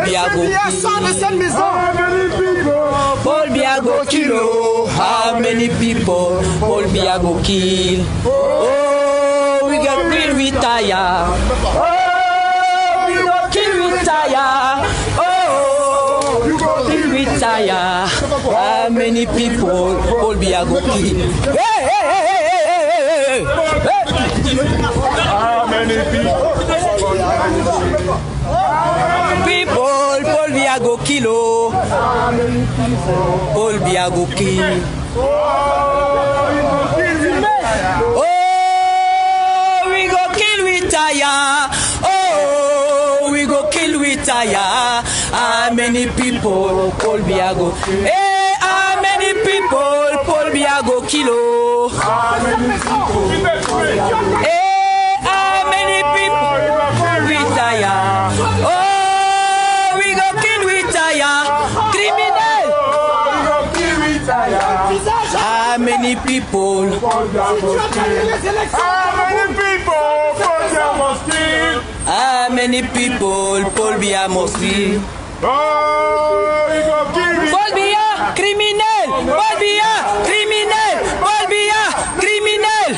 Biya go Paul Biya go kill. How many people Paul Biya go kill? Oh, we got kill with tire. Oh, we go kill with tire. Oh, kill with tire. How many people Paul Biya go kill? Hey, hey, hey, hey, hey, hey. How many people? People, Paul Biya go kill. Paul Biya go kill. Oh, we go kill with tire. Oh, we go kill with tire. How many people Paul Biya go? Hey, how many people Paul Biya go kill? Hey, how many people with tire? Oh, we go kill with tire. Criminal. How many people? How many people Paul Biya must kill? Paul Biya, criminel! Paul Biya, criminel! Paul Biya, criminel!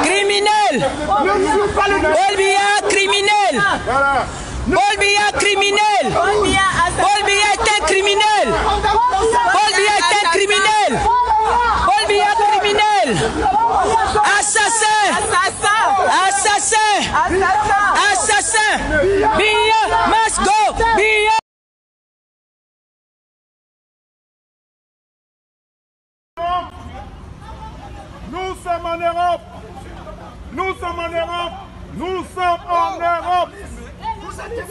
Criminel! Paul Biya, criminel! Paul Biya, criminel! Paul Biya est un criminel! Paul Biya est un criminel! Paul Biya, criminel! Assassin! Assassin! Assassin! Biya must go! Biya! Nous sommes en Europe. Nous sommes en Europe. Nous sommes en Europe.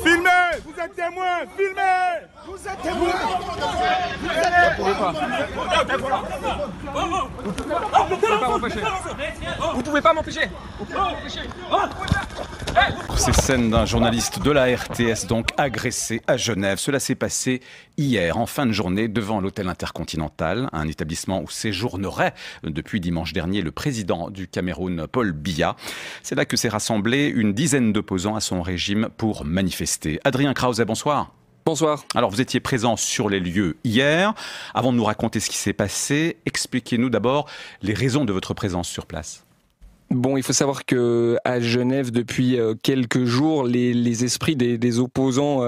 Filmez. Vous êtes témoins. Filmez. Vous êtes témoins. Vous pouvez pas m'empêcher. Ces scènes d'un journaliste de la RTS donc agressé à Genève. Cela s'est passé hier en fin de journée devant l'hôtel Intercontinental, un établissement où séjournerait depuis dimanche dernier le président du Cameroun, Paul Biya. C'est là que s'est rassemblé une dizaine d'opposants à son régime pour manifester. Adrien Krause, bonsoir. Bonsoir. Alors vous étiez présent sur les lieux hier. Avant de nous raconter ce qui s'est passé, expliquez-nous d'abord les raisons de votre présence sur place. Bon, il faut savoir que à Genève, depuis quelques jours, les esprits des opposants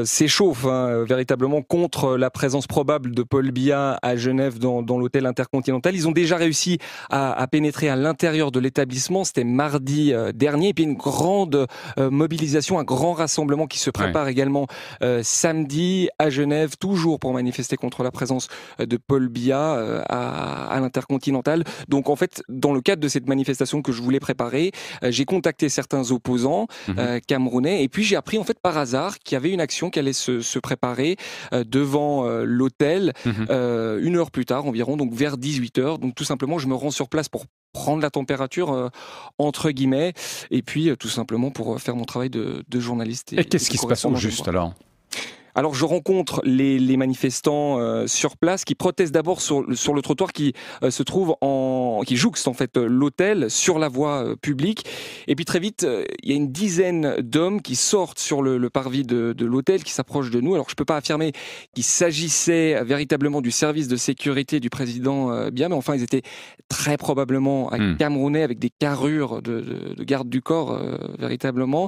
s'échauffent véritablement contre la présence probable de Paul Biya à Genève dans l'hôtel Intercontinental. Ils ont déjà réussi à pénétrer à l'intérieur de l'établissement. C'était mardi dernier. Et puis une grande mobilisation, un grand rassemblement qui se prépare également samedi à Genève, toujours pour manifester contre la présence de Paul Biya à l'Intercontinental. Donc en fait, dans le cadre de cette manifestation que je voulais préparer, j'ai contacté certains opposants camerounais et puis j'ai appris en fait par hasard qu'il y avait une action qui allait se préparer devant l'hôtel 1 heure plus tard environ, donc vers 18h. Donc tout simplement, je me rends sur place pour prendre la température entre guillemets et puis tout simplement pour faire mon travail de journaliste. Et qu'est-ce qui se passe au juste alors ? Alors je rencontre les manifestants sur place qui protestent d'abord sur le trottoir qui se trouve qui jouxte en fait l'hôtel sur la voie publique. Et puis très vite, il y a une dizaine d'hommes qui sortent sur le parvis de l'hôtel, qui s'approchent de nous. Alors je peux pas affirmer qu'il s'agissait véritablement du service de sécurité du président Biya, mais enfin ils étaient très probablement camerounais avec des carrures de garde du corps véritablement.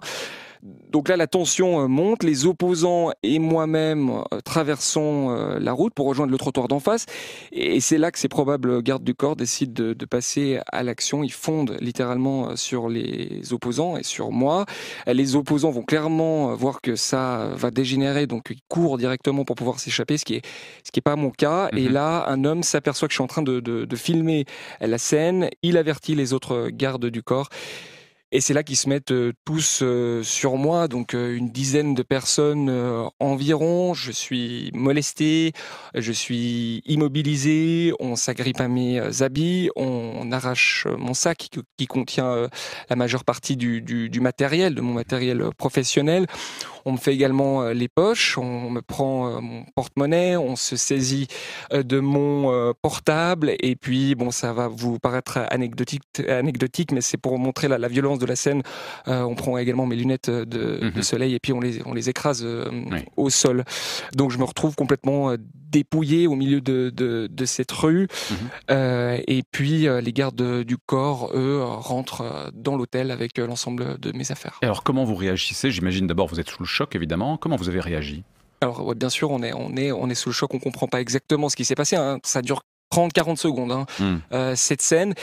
Donc là, la tension monte, les opposants et moi-même traversons la route pour rejoindre le trottoir d'en face. Et c'est là que ces probables gardes du corps décident de passer à l'action. Ils fondent littéralement sur les opposants et sur moi. Les opposants vont clairement voir que ça va dégénérer, donc ils courent directement pour pouvoir s'échapper, ce qui est pas mon cas. Et là, un homme s'aperçoit que je suis en train de filmer la scène. Il avertit les autres gardes du corps. Et c'est là qu'ils se mettent tous sur moi, donc une dizaine de personnes environ. Je suis molesté, je suis immobilisé, on s'agrippe à mes habits, on arrache mon sac qui contient la majeure partie du matériel, de mon matériel professionnel. On me fait également les poches, on me prend mon porte-monnaie, on se saisit de mon portable, et puis bon, ça va vous paraître anecdotique, mais c'est pour montrer la violence de la scène. On prend également mes lunettes de soleil et puis on les écrase au sol. Donc je me retrouve complètement dépouillé au milieu de cette rue. Et puis les gardes du corps, eux, rentrent dans l'hôtel avec l'ensemble de mes affaires. Et alors comment vous réagissez? J'imagine d'abord vous êtes sous le choc évidemment. Comment vous avez réagi? Alors ouais, bien sûr, on est sous le choc, on comprend pas exactement ce qui s'est passé. Hein. Ça dure 30-40 secondes, cette scène.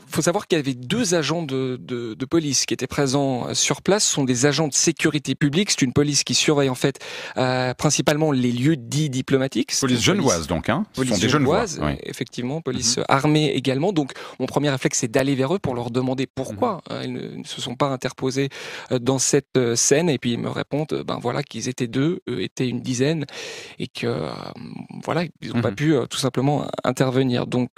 Faut savoir qu'il y avait 2 agents de police qui étaient présents sur place. Ce sont des agents de sécurité publique. C'est une police qui surveille en fait principalement les lieux dits diplomatiques. Police genevoise donc, hein. Ce Police sont des genevoise, Genevois. Oui. effectivement. Police armée également. Donc mon premier réflexe, c'est d'aller vers eux pour leur demander pourquoi ils ne se sont pas interposés dans cette scène. Et puis ils me répondent voilà, qu'ils étaient 2, eux étaient une dizaine, et que voilà, ils n'ont pas pu tout simplement intervenir. Donc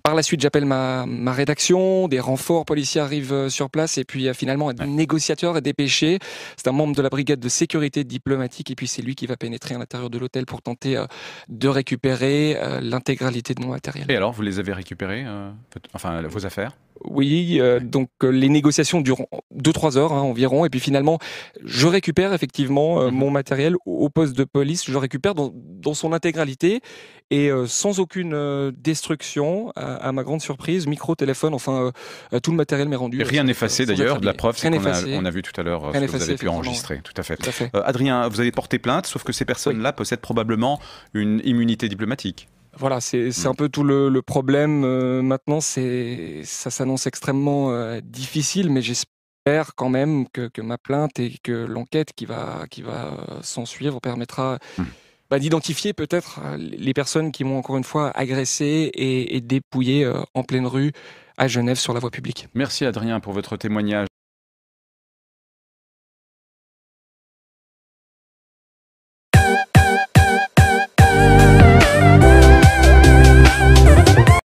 par la suite, j'appelle ma rédaction, des renforts policiers arrivent sur place, et puis finalement un négociateur est dépêché. C'est un membre de la brigade de sécurité diplomatique, et puis c'est lui qui va pénétrer à l'intérieur de l'hôtel pour tenter de récupérer l'intégralité de mon matériel. Et alors, vous les avez récupérés, enfin vos affaires? Oui, donc les négociations durent 2-3 heures environ, et puis finalement je récupère effectivement mon matériel au poste de police. Je le récupère dans son intégralité et sans aucune destruction, à ma grande surprise. Micro, téléphone, enfin tout le matériel m'est rendu. Et rien effacé d'ailleurs, de la preuve, c'est qu'on a vu tout à l'heure ce que vous avez pu enregistrer. Tout à fait. Tout à fait. Adrien, vous avez porté plainte, sauf que ces personnes-là possèdent probablement une immunité diplomatique. Voilà, c'est un peu tout le problème maintenant. Ça s'annonce extrêmement difficile, mais j'espère quand même que ma plainte et que l'enquête qui va s'en suivre permettra d'identifier peut-être les personnes qui m'ont encore une fois agressé et dépouillé en pleine rue à Genève sur la voie publique. Merci Adrien pour votre témoignage.